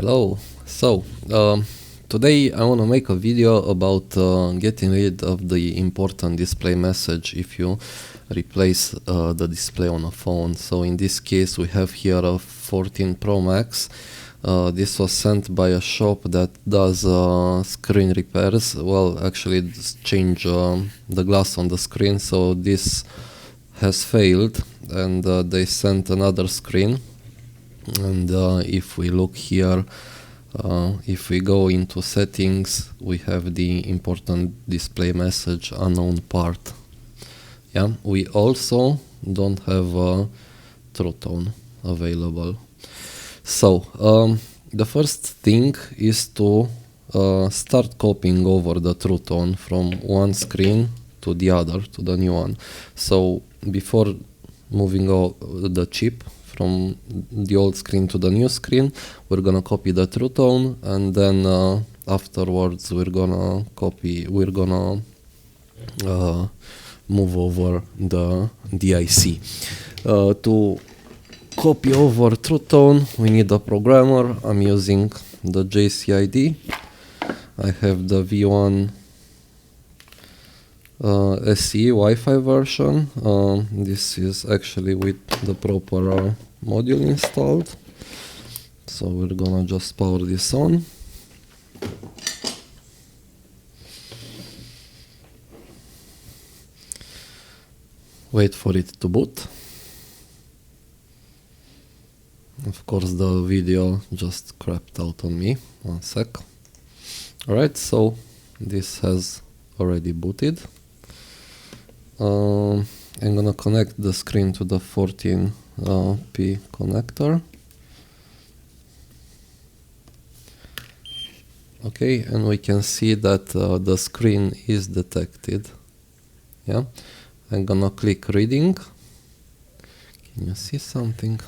Hello. Today I want to make a video about getting rid of the important display message if you replace the display on a phone. So in this case we have here a 14 Pro Max. This was sent by a shop that does screen repairs. Well, actually it's change the glass on the screen, so this has failed, and they sent another screen. And if we look here, if we go into settings, we have the important display message unknown part. Yeah, we also don't have TrueTone available. So the first thing is to start copying over the TrueTone from one screen to the other, to the new one. So before moving the chip from the old screen to the new screen, we're gonna copy the TrueTone, and then afterwards we're gonna move over the IC. To copy over TrueTone, we need a programmer. I'm using the JCID. I have the V1 SE Wi-Fi version. This is actually with the proper module installed. So we're gonna just power this on. Wait for it to boot. Of course the video just crapped out on me. One sec. Alright, so this has already booted. I'm gonna connect the screen to the 14P connector. Okay, and we can see that the screen is detected. Yeah, I'm gonna click reading. Can you see something?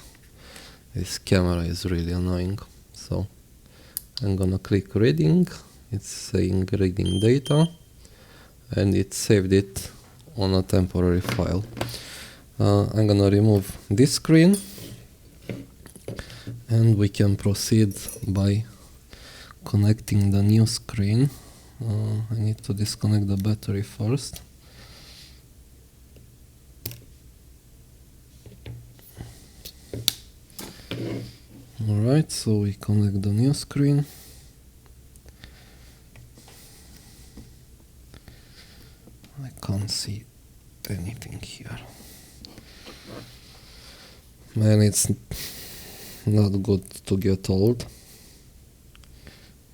This camera is really annoying. So I'm gonna click reading. It's saying reading data, and it saved it on a temporary file. I'm gonna remove this screen, and we can proceed by connecting the new screen. I need to disconnect the battery first. Alright, so we connect the new screen. I can't see anything here. Man, it's not good to get old,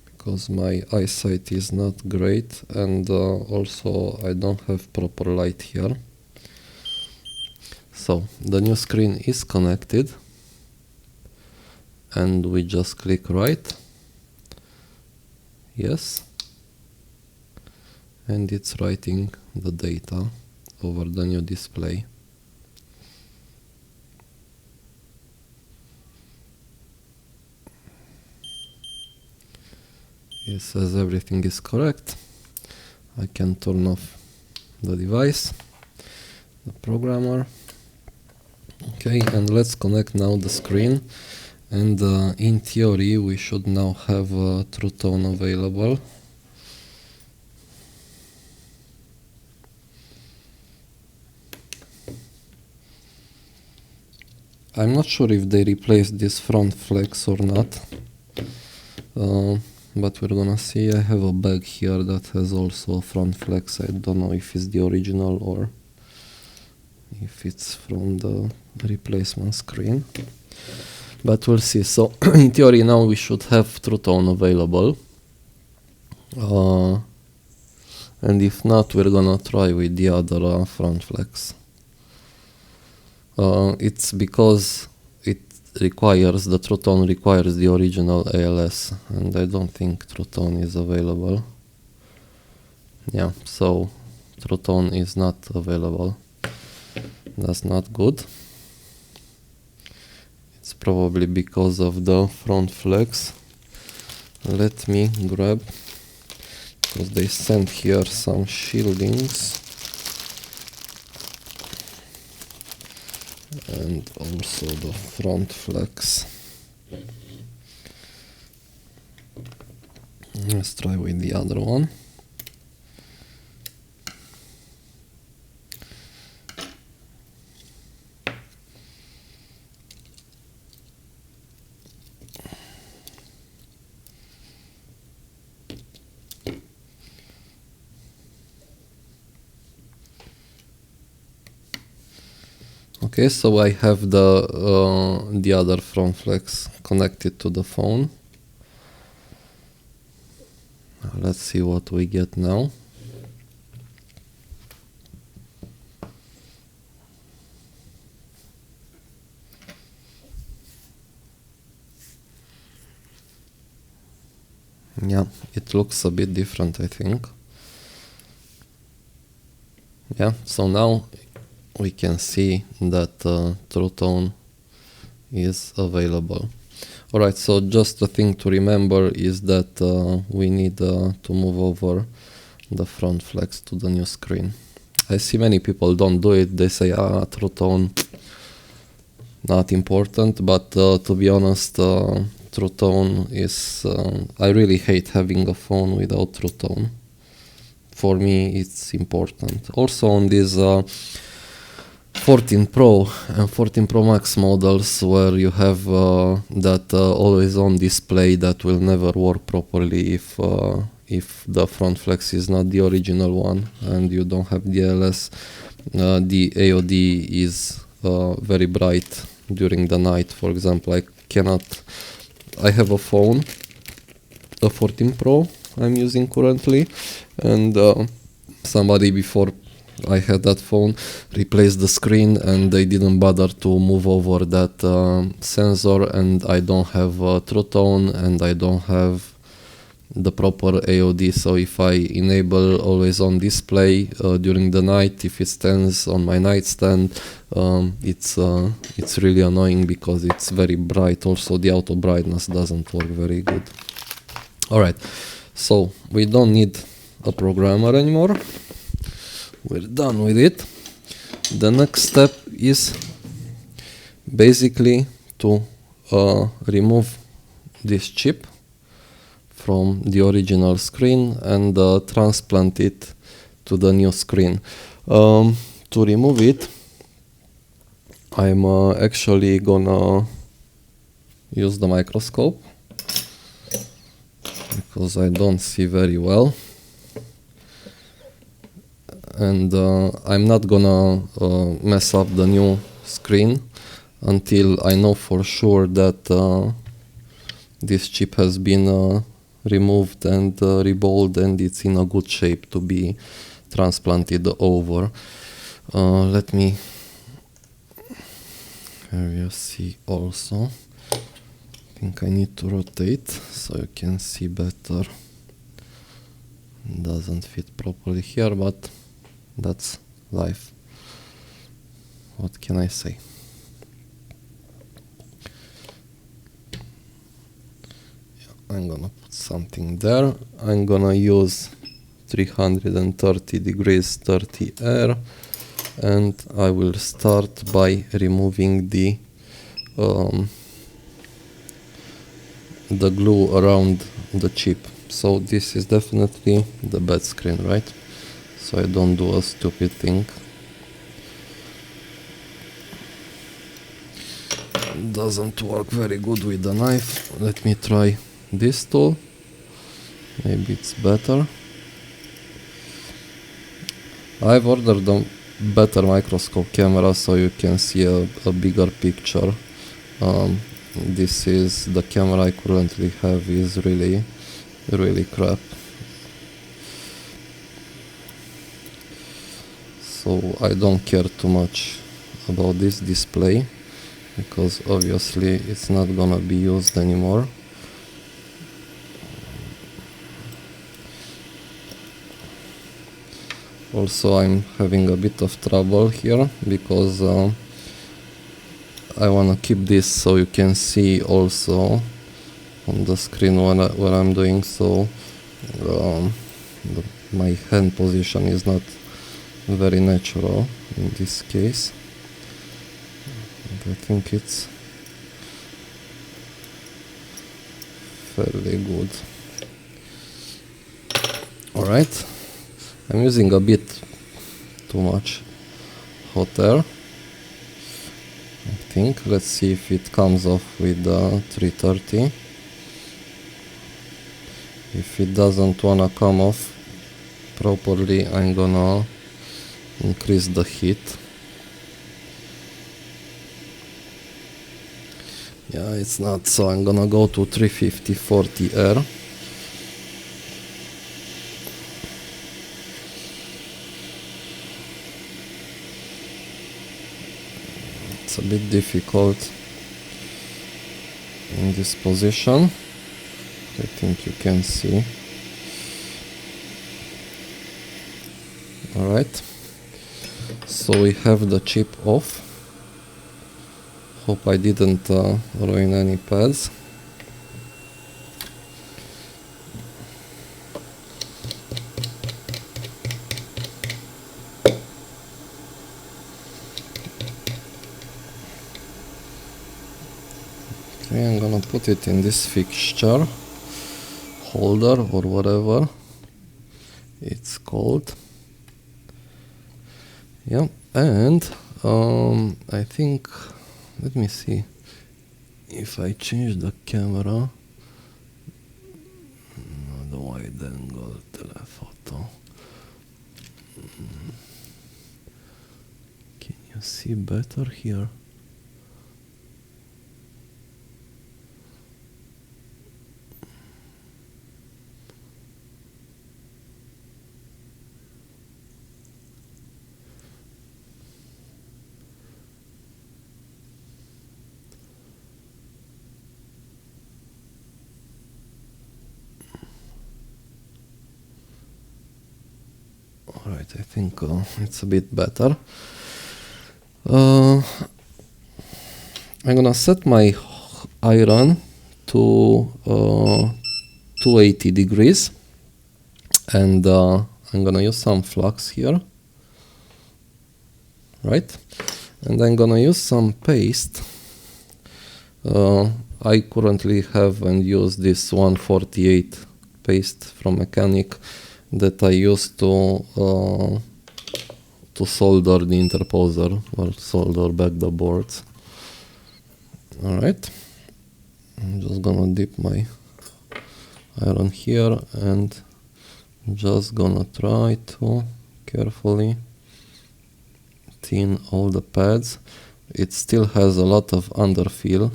because my eyesight is not great, and also I don't have proper light here. So the new screen is connected, and we just click write. Yes. And it's writing the data over the new display. It says everything is correct. I can turn off the device, the programmer. Okay, and let's connect now the screen. And in theory we should now have TrueTone available. I'm not sure if they replaced this front flex or not, but we're gonna see. I have a bag here that has also a front flex. I don't know if it's the original or if it's from the replacement screen, but we'll see. So in theory now we should have TrueTone available, and if not, we're gonna try with the other front flex. It's because it requires, the TrueTone requires the original ALS, and I don't think TrueTone is available. Yeah, so TrueTone is not available. That's not good. It's probably because of the front flex. Let me grab, because they sent here some shieldings. And also the front flex. Let's try with the other one. Okay, so I have the other front flex connected to the phone. Let's see what we get now. Yeah, it looks a bit different, I think. Yeah, so now we can see that TrueTone is available. Alright, so just the thing to remember is that we need to move over the front flex to the new screen. I see many people don't do it. They say, TrueTone, not important, but to be honest, TrueTone is... I really hate having a phone without TrueTone. For me, it's important. Also on these 14 Pro and 14 Pro Max models where you have that always on display that will never work properly if the front flex is not the original one and you don't have DLS. The AOD is very bright during the night. For example, I have a phone, a 14 Pro I'm using currently, and somebody before I had that phone replaced the screen and they didn't bother to move over that sensor, and I don't have TrueTone and I don't have the proper AOD. So if I enable always on display during the night, if it stands on my nightstand, it's really annoying because it's very bright. Also the auto brightness doesn't work very good. Alright, so we don't need a programmer anymore. We're done with it. The next step is basically to remove this chip from the original screen and transplant it to the new screen. To remove it, I'm actually gonna use the microscope because I don't see very well, and I'm not gonna mess up the new screen until I know for sure that this chip has been removed and reballed and it's in a good shape to be transplanted over. Let me here you see also. I think I need to rotate so you can see better. Doesn't fit properly here, but that's life. What can I say? I'm gonna put something there. I'm gonna use 330 degrees 30 air, and I will start by removing the glue around the chip. So this is definitely the bad screen, right? So I don't do a stupid thing. Doesn't work very good with the knife. Let me try this tool. Maybe it's better. I've ordered a better microscope camera so you can see a bigger picture. This is the camera I currently have is really crap. So I don't care too much about this display because obviously it's not gonna be used anymore. Also, I'm having a bit of trouble here because I wanna keep this so you can see also on the screen what I'm doing. So my hand position is not very natural in this case. And I think it's fairly good. Alright, I'm using a bit too much hot air, I think. Let's see if it comes off with 330. If it doesn't wanna come off properly, I'm gonna increase the heat. Yeah, it's not, so I'm gonna go to 350 40 air. It's a bit difficult in this position. I think you can see. Alright, so we have the chip off. Hope I didn't ruin any pads. Okay, I'm gonna put it in this fixture holder or whatever it's called. Yeah, and I think, let me see if I change the camera, the wide angle telephoto. Can you see better here? Alright, I think it's a bit better. I'm gonna set my iron to 280 degrees, and I'm gonna use some flux here, right? And I'm gonna use some paste. I currently have and use this 148 paste from Mechanic that I use to solder the interposer or solder back the boards. Alright, I'm just gonna dip my iron here and just gonna try to carefully thin all the pads. It still has a lot of underfill,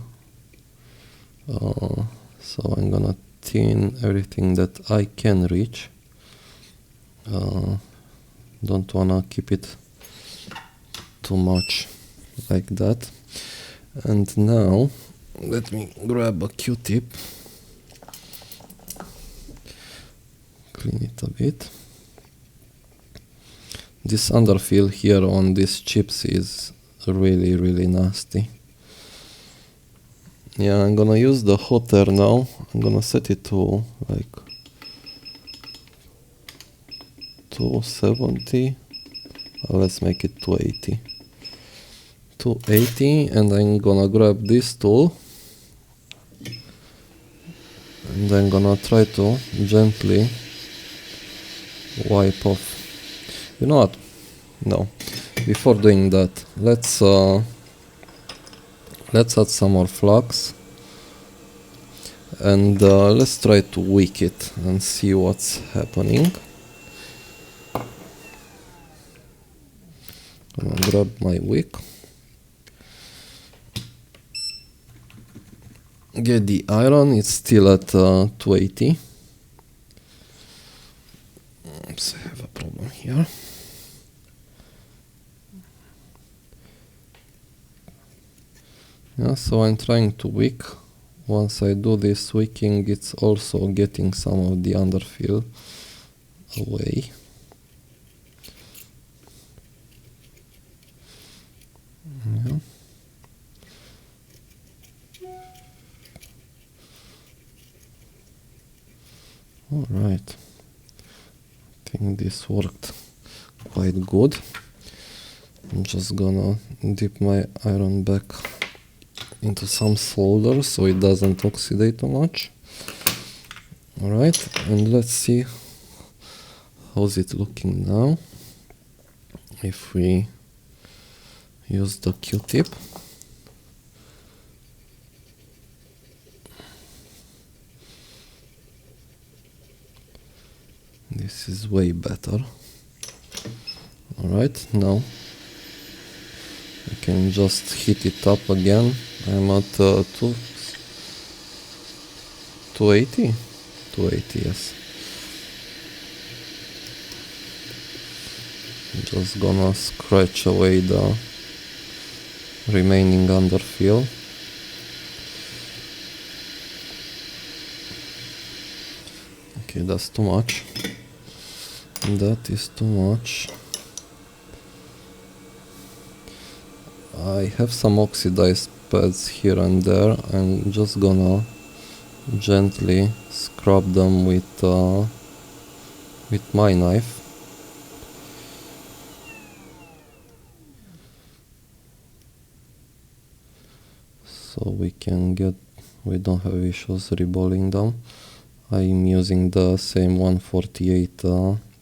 so I'm gonna thin everything that I can reach. Don't wanna keep it too much like that. And now let me grab a Q-tip, clean it a bit. This underfill here on these chips is really nasty. Yeah, I'm gonna use the hot air now. I'm gonna set it to like 270. Let's make it 280. 280, and I'm gonna grab this tool and I'm gonna try to gently wipe off. You know what? No. Before doing that, let's add some more flux and let's try to wick it and see what's happening. I'm gonna grab my wick, get the iron. It's still at 280. Oops, I have a problem here. Yeah, so I'm trying to wick. Once I do this wicking, it's also getting some of the underfill away. Yeah. All right. I think this worked quite good. I'm just gonna dip my iron back into some solder so it doesn't oxidate too much. Alright, and let's see how's it looking now if we use the Q-tip. This is way better. Alright, now I can just heat it up again. I'm at 280? 280, yes. Just gonna scratch away the remaining underfill. Okay, that's too much. That is too much. I have some oxidized pads here and there. I'm just gonna gently scrub them with my knife. So we don't have issues reballing them. I'm using the same 148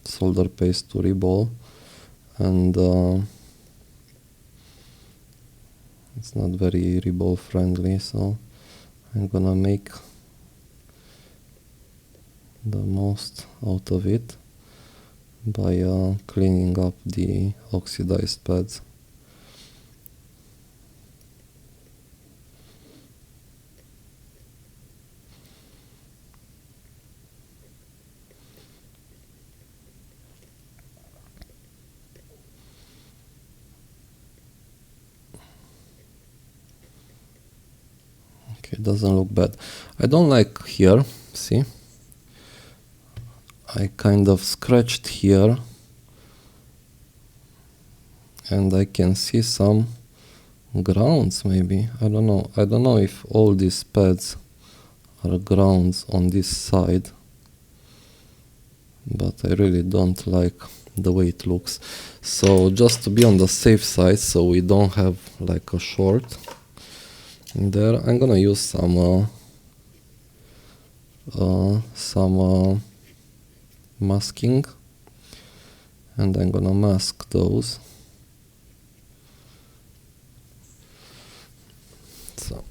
solder paste to reball, and it's not very reball friendly, so I'm gonna make the most out of it by cleaning up the oxidized pads. It doesn't look bad. I don't like here, see? I kind of scratched here and I can see some grounds maybe. I don't know. I don't know if all these pads are grounds on this side, but I really don't like the way it looks. So just to be on the safe side, so we don't have like a short in there, I'm gonna use some masking, and I'm gonna mask those. So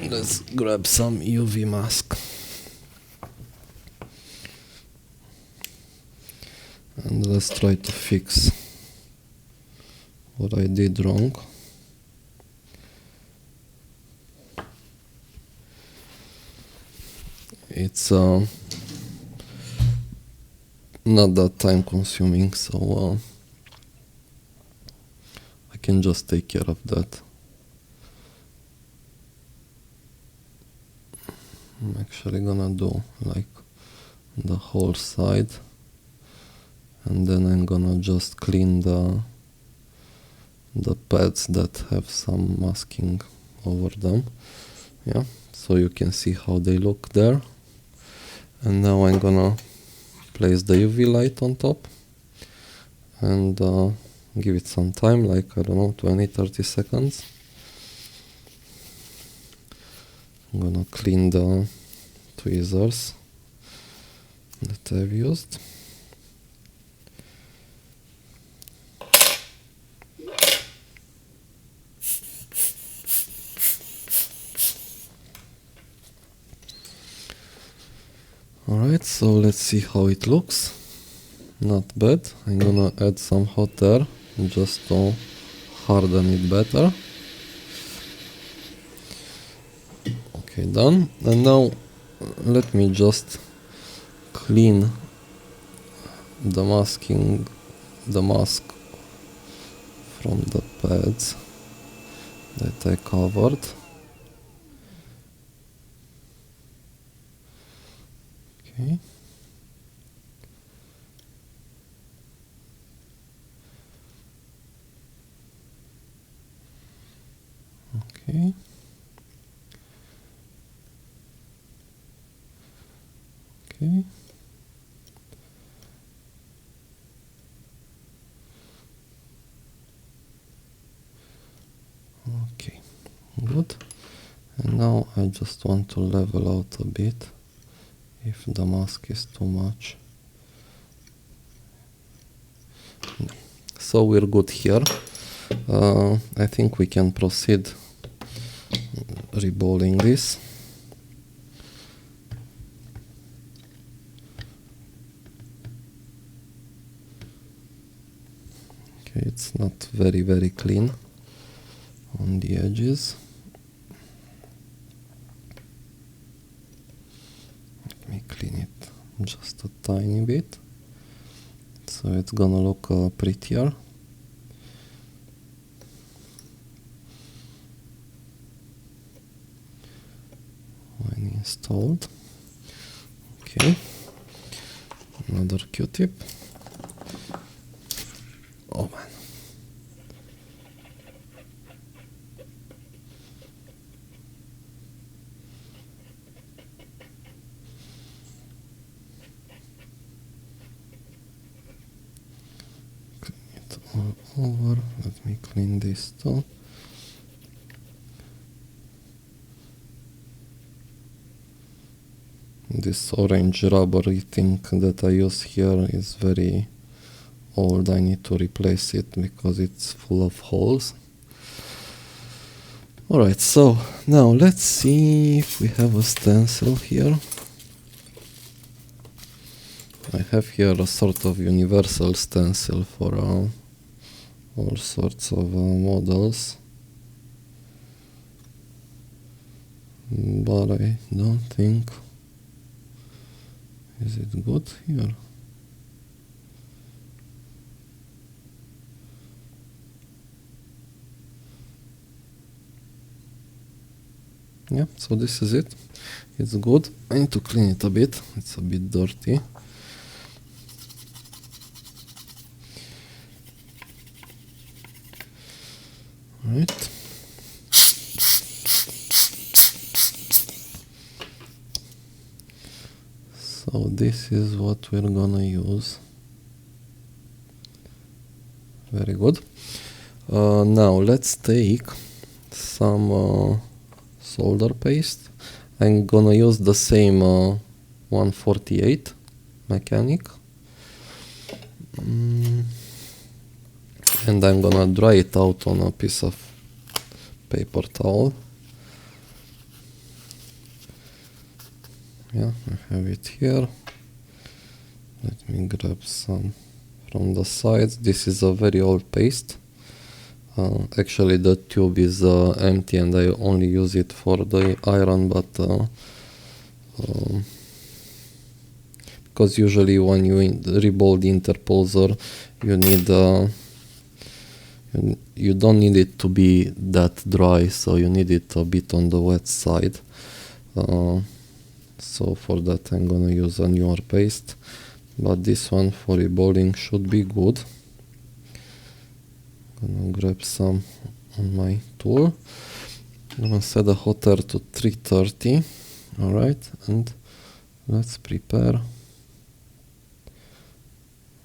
let's grab some UV mask and let's try to fix what I did wrong. It's not that time consuming, so I can just take care of that. I'm actually gonna do like the whole side, and then I'm gonna just clean the pads that have some masking over them. Yeah, so you can see how they look there. And now I'm gonna place the UV light on top and give it some time, like, I don't know, 20-30 seconds. I'm gonna clean the tweezers that I've used. Alright, so let's see how it looks. Not bad. I'm gonna add some hot air just to harden it better. Okay, done. And now let me just clean the mask from the pads that I covered. Okay. Okay. Okay. Okay, good. And now I just want to level out a bit if the mask is too much. So we're good here. I think we can proceed reballing this. Okay, it's not very clean on the edges. Let me clean it just a tiny bit, so it's gonna look prettier. When installed. Okay, another Q-tip. Oh man. Clean it all over. Let me clean this too. This orange rubbery thing that I use here is very old. I need to replace it because it's full of holes. Alright, so now let's see if we have a stencil here. I have here a sort of universal stencil for all sorts of models, but I don't think... Is it good here? Yeah, so this is it. It's good. I need to clean it a bit. It's a bit dirty. Right. So this is what we're gonna use. Very good. Now let's take some solder paste. I'm gonna use the same 148 mechanic. And I'm gonna dry it out on a piece of paper towel. Yeah, I have it here. Let me grab some from the sides. This is a very old paste. Actually the tube is empty and I only use it for the iron, but because usually when you reball the interposer you need you don't need it to be that dry, so you need it a bit on the wet side. So for that I'm gonna use a newer paste, but this one for reballing should be good. Gonna grab some on my tool. I'm gonna set the hot air to 330. Alright, and let's prepare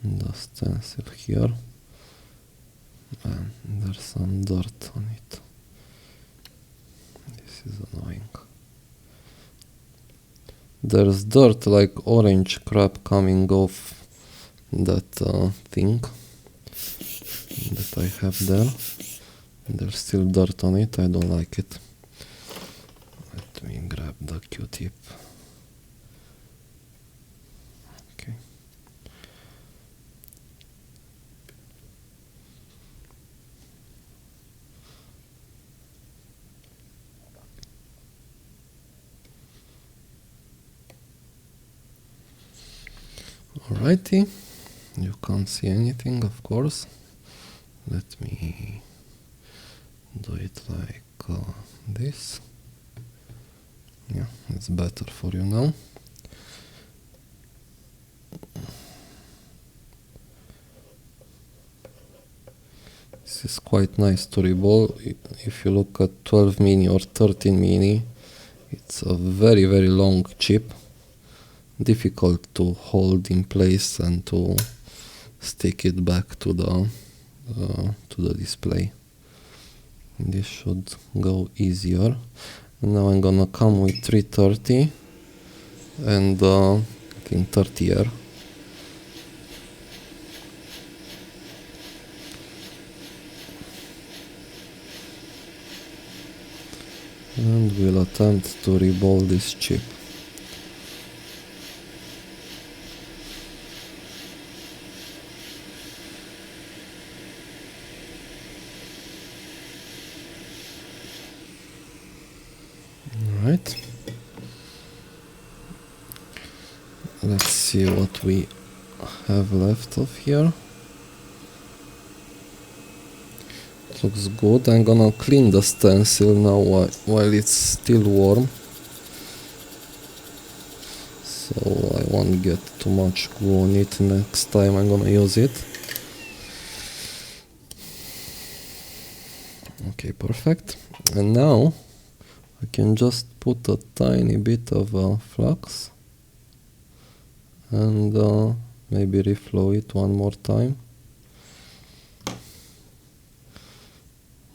the stencil here. And there's some dirt on it. This is annoying. There's dirt like orange crap coming off that thing that I have there. There's still dirt on it, I don't like it. Let me grab the Q-tip. Okay. Alrighty, you can't see anything, of course. Let me do it like this. Yeah, it's better for you now. This is quite nice to reball. If you look at 12 mini or 13 mini, it's a very long chip. Difficult to hold in place and to stick it back to the display. This should go easier. And now I'm gonna come with 330 and I think 30R. and we'll attempt to reball this chip. Alright, let's see what we have left of here. It looks good. I'm gonna clean the stencil now while it's still warm, so I won't get too much glue on it next time I'm gonna use it. Okay, perfect. And now I can just put a tiny bit of flux and maybe reflow it one more time,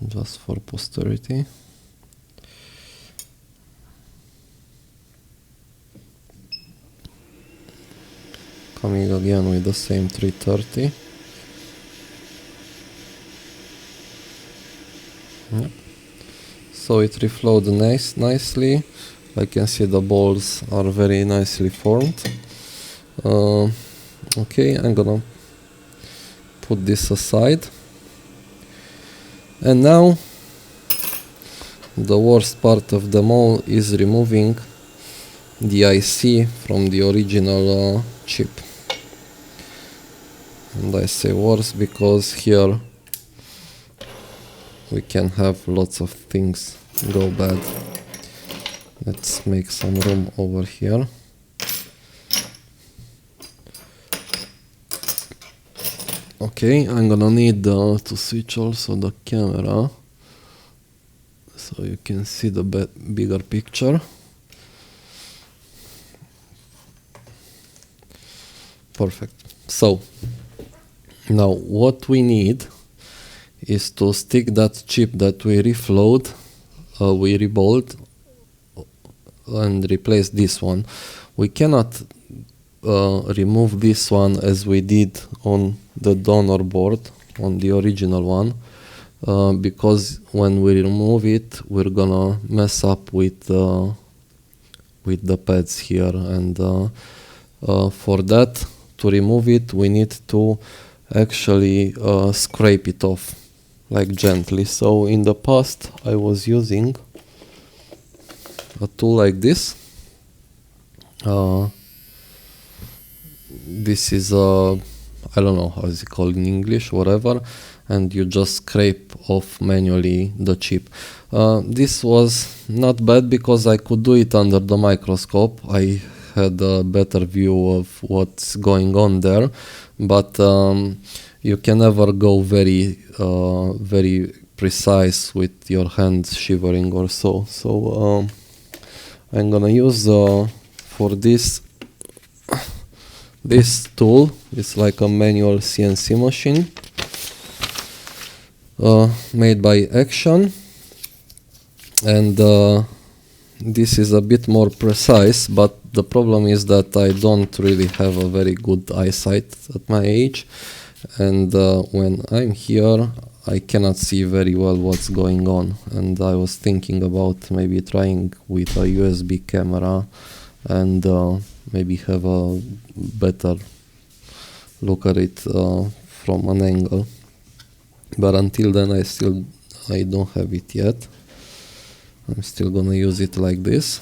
just for posterity. Coming again with the same 330. Yep. So it reflowed nicely. I can see the balls are very nicely formed. Okay, I'm gonna put this aside. And now the worst part of them all is removing the IC from the original chip. And I say worst because here we can have lots of things go bad. Let's make some room over here. Okay, I'm gonna need to switch also the camera so you can see the bigger picture. Perfect. So now what we need is to stick that chip that we reflowed, we reballed, and replace this one. We cannot remove this one as we did on the donor board, on the original one, because when we remove it, we're gonna mess up with the pads here, and for that, to remove it, we need to actually scrape it off, like gently. So in the past, I was using a tool like this. This is I don't know how is it called in English, whatever, and you just scrape off manually the chip. This was not bad because I could do it under the microscope. I had a better view of what's going on there, but you can never go very precise with your hands shivering or so. So I'm gonna use for this tool. It's like a manual CNC machine made by Aixun, and this is a bit more precise, but the problem is that I don't really have a very good eyesight at my age, and when I'm here I cannot see very well what's going on, and I was thinking about maybe trying with a USB camera and maybe have a better look at it from an angle, but until then I don't have it yet. I'm still gonna use it like this,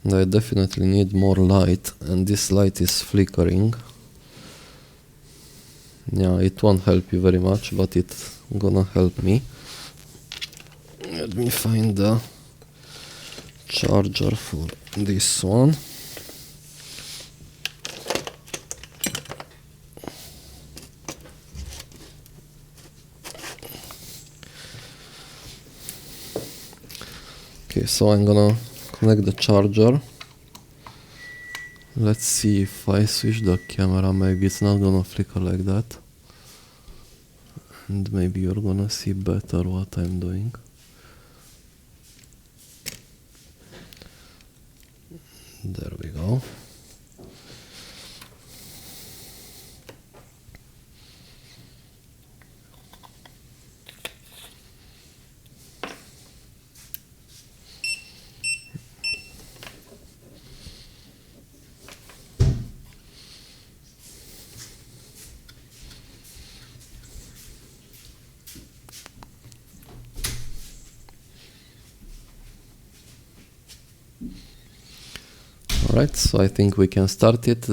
and I definitely need more light, and this light is flickering. Yeah, it won't help you very much, but it's gonna help me. Let me find the charger for this one. Okay, so I'm gonna connect the charger. Let's see if I switch the camera, maybe it's not gonna flicker like that. And maybe you're gonna see better what I'm doing. There we go. Alright, so I think we can start it.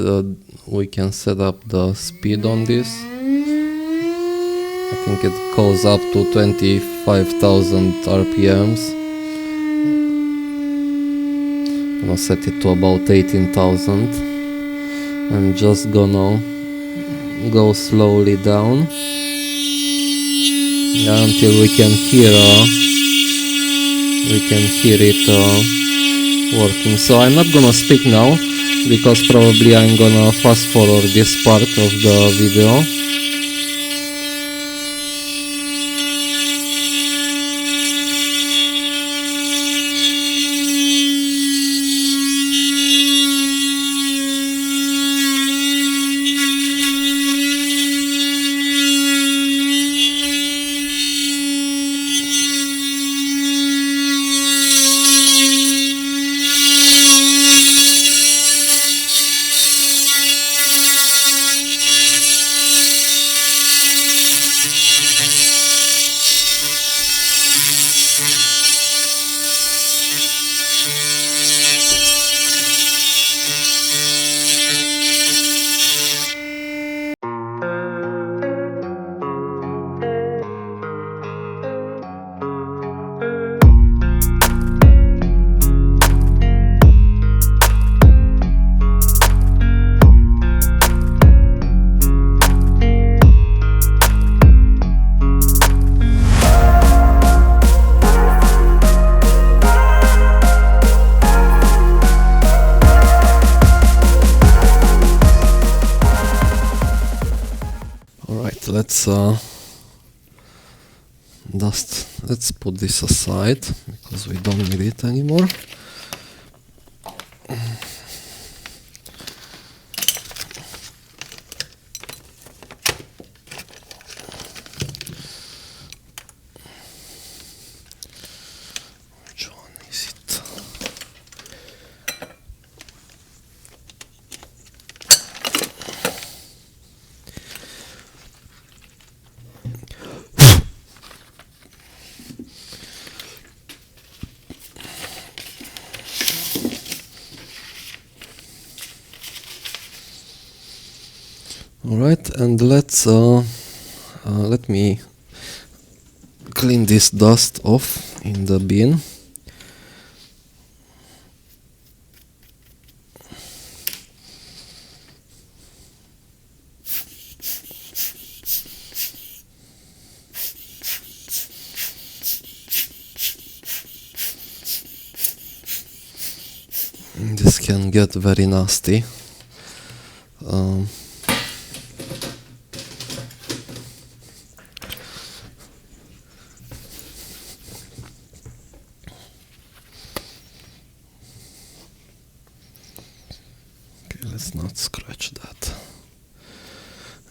We can set up the speed on this. I think it goes up to 25,000 RPMs. I'm gonna set it to about 18,000. I'm just gonna go slowly down, yeah, until we can hear it working. So I'm not gonna speak now because probably I'm gonna fast forward this part of the video. Let's put this aside because we don't need it anymore. Which one is it? Alright, and let me clean this dust off in the bin. This can get very nasty. Let's not scratch that.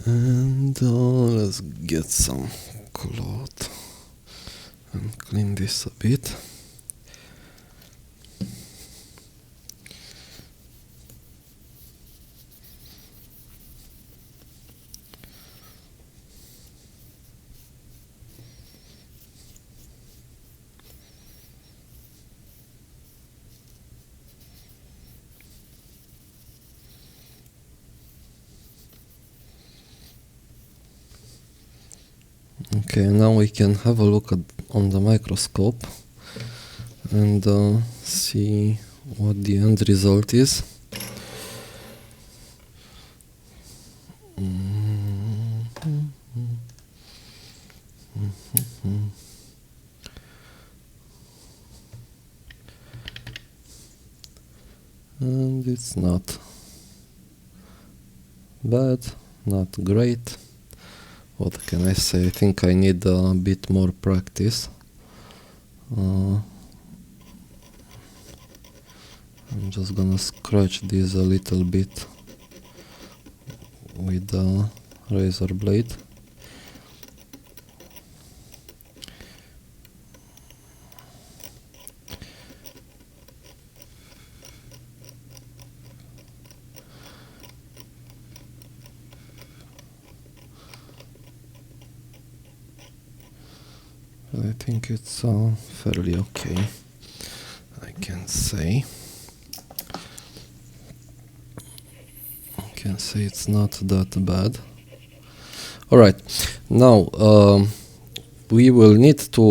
And let's get some cloth and clean this a bit. Okay, now we can have a look on the microscope and see what the end result is. And it's not bad, not great. What can I say? I think I need a bit more practice. I'm just gonna scratch this a little bit with the razor blade. I think it's fairly okay, I can say. can say it's not that bad. Alright, now we will need to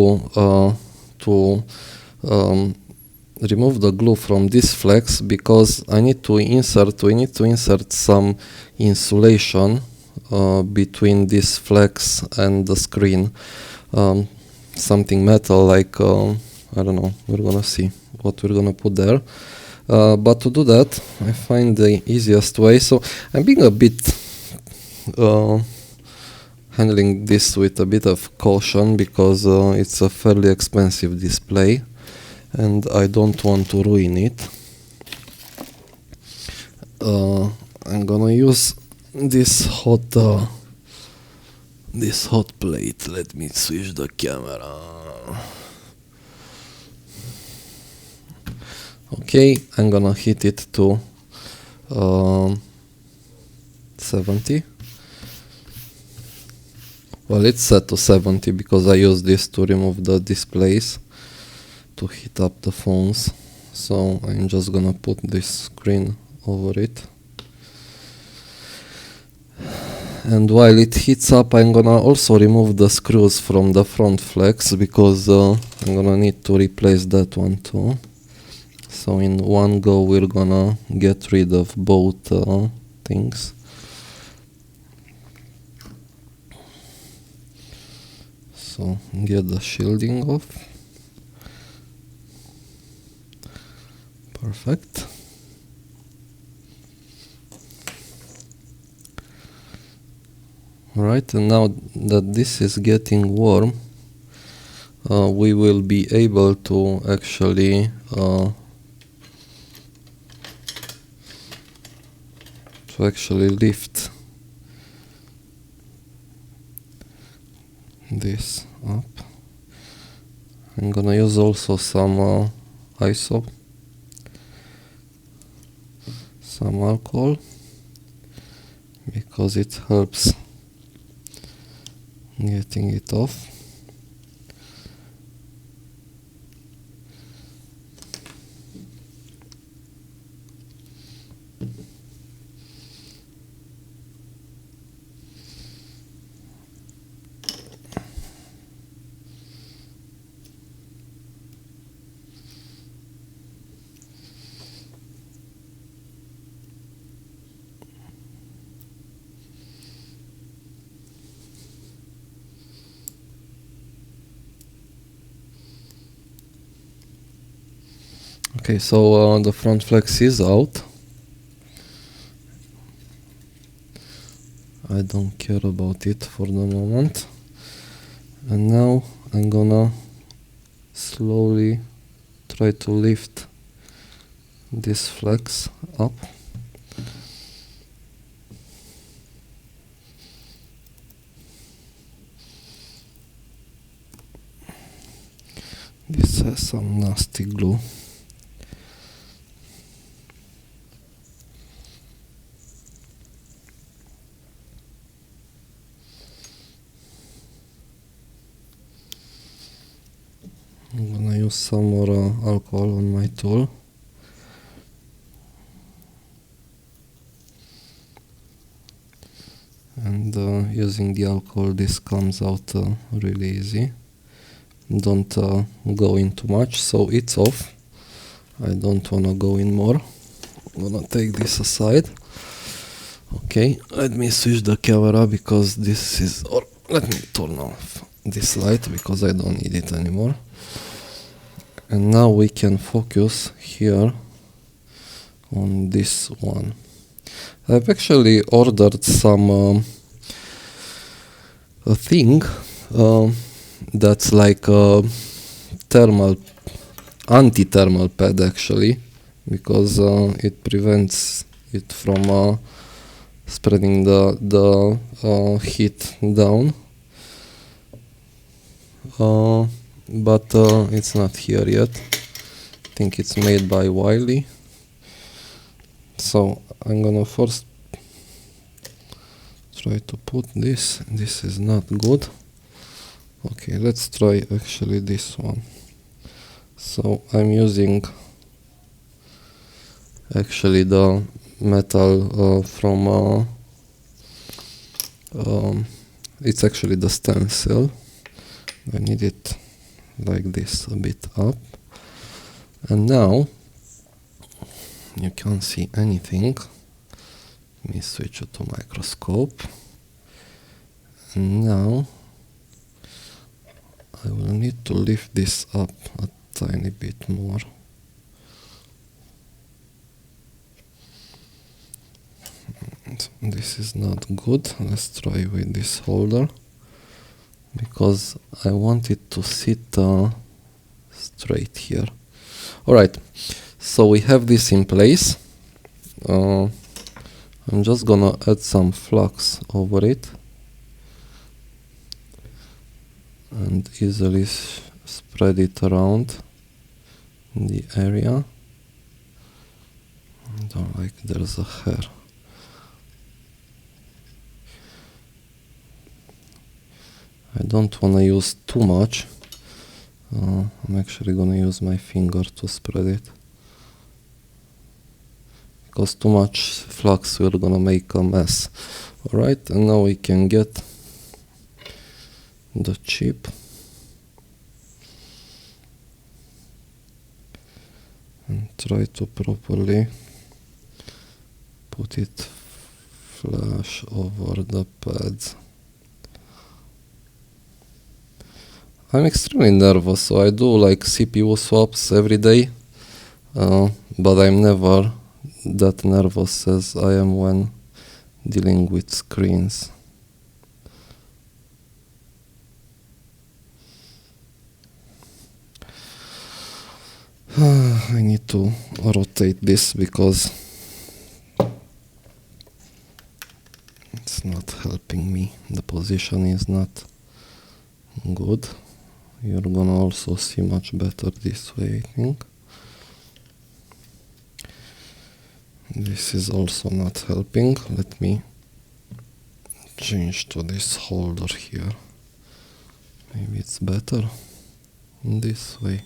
remove the glue from this flex, because we need to insert some insulation between this flex and the screen. Something metal, like I don't know, we're gonna see what we're gonna put there. But to do that, I find the easiest way. So I'm being a bit handling this with a bit of caution, because it's a fairly expensive display and I don't want to ruin it. I'm gonna use this hot plate. Let me switch the camera. Okay, I'm gonna heat it to 70. Well, it's set to 70 because I use this to remove the displays to heat up the phones. So I'm just gonna put this screen over it. And while it heats up, I'm gonna also remove the screws from the front flex, because I'm gonna need to replace that one too. So in one go we're gonna get rid of both things. So get the shielding off. Perfect. Alright, and now that this is getting warm, we will be able to actually lift this up. I'm gonna use also some ISO, some alcohol, because it helps getting it off. Okay, so the front flex is out. I don't care about it for the moment. And now I'm gonna slowly try to lift this flex up. This has some nasty glue. I'm gonna use some more alcohol on my tool. And using the alcohol, this comes out really easy. Don't go in too much, so it's off. I don't wanna go in more. I'm gonna take this aside. Okay, let me switch the camera, because this is, or let me turn off this light because I don't need it anymore. And now we can focus here on this one. I've actually ordered some a thing that's like a anti-thermal pad actually, because it prevents it from spreading the heat down. But it's not here yet. I think it's made by Wiley. So I'm gonna first try to put this. This is not good. Okay, let's try actually this one. So I'm using actually the metal from it's actually the stencil. I need it like this, a bit up, and now you can't see anything. Let me switch it to microscope, and now I will need to lift this up a tiny bit more. This is not good. Let's try with this holder, because I want it to sit straight here. Alright, so we have this in place. I'm just gonna add some flux over it and easily spread it around in the area. I don't like there's a hair. I don't want to use too much. I'm actually gonna use my finger to spread it, because too much flux we're gonna make a mess. Alright, and now we can get the chip and try to properly put it flush over the pads. I'm extremely nervous, so I do like CPU swaps every day, but I'm never that nervous as I am when dealing with screens. I need to rotate this because it's not helping me. The position is not good. You're gonna also see much better this way, I think. This is also not helping. Let me change to this holder here. Maybe it's better in this way.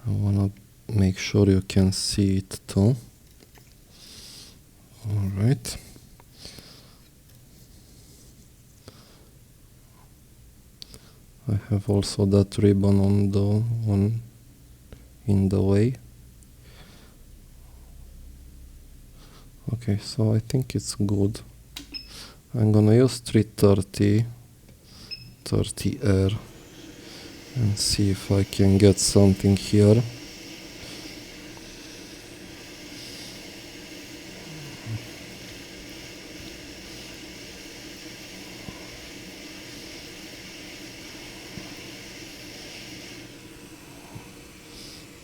I wanna make sure you can see it too. Alright. I have also that ribbon in the way. Okay, so I think it's good. I'm gonna use 330 air and see if I can get something here.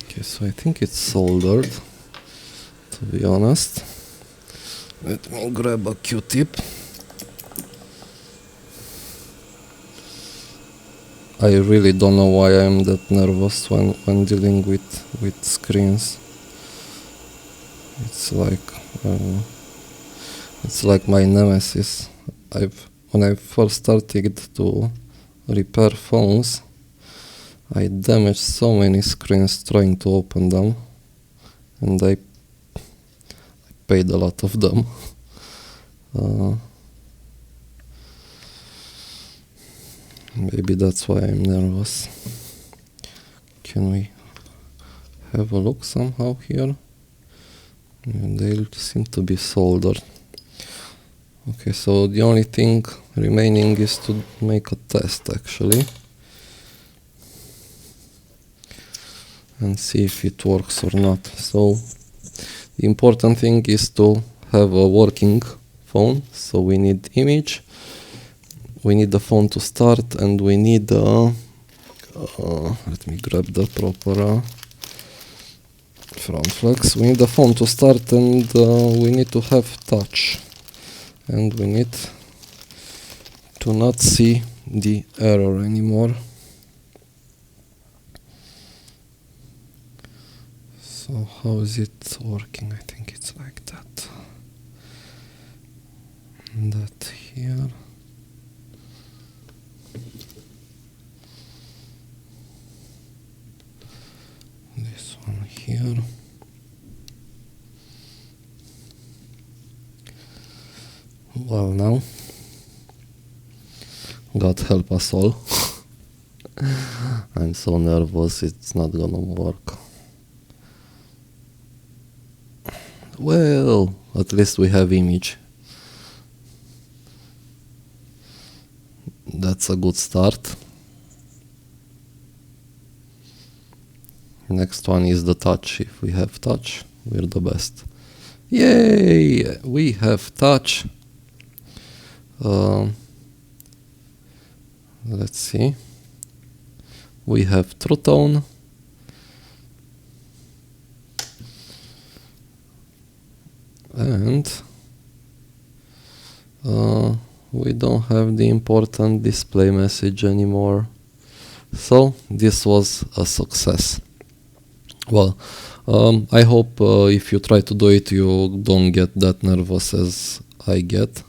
Okay, so I think it's soldered, to be honest. Let me grab a Q-tip. I really don't know why I'm that nervous when dealing with screens. It's like my nemesis. When I first started to repair phones, I damaged so many screens trying to open them, and I paid a lot of them. Maybe that's why I'm nervous. Can we have a look somehow here? They seem to be soldered. Okay, so the only thing remaining is to make a test actually and see if it works or not. So the important thing is to have a working phone. So we need image, we need the phone to start, and we need let me grab the proper front flex. We need the phone to start, and we need to have touch, and we need to not see the error anymore. So how is it working? I think it's like that. And that here. This one here. Well, now, God help us all. I'm so nervous, it's not gonna work. Well, at least we have image. That's a good start. Next one is the touch. If we have touch, we're the best. Yay! We have touch. Let's see. We have TrueTone. And we don't have the important display message anymore. So this was a success. Well, I hope if you try to do it, you don't get that nervous as I get.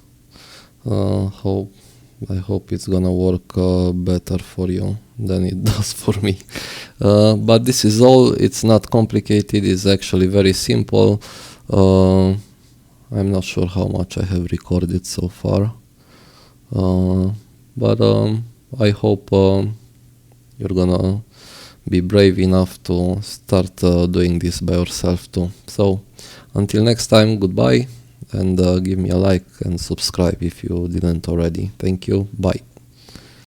I hope it's gonna work better for you than it does for me. But this is all. It's not complicated. It's actually very simple. I'm not sure how much I have recorded so far. But I hope you're gonna be brave enough to start doing this by yourself too. So until next time, goodbye, and give me a like and subscribe if you didn't already. Thank you. Bye.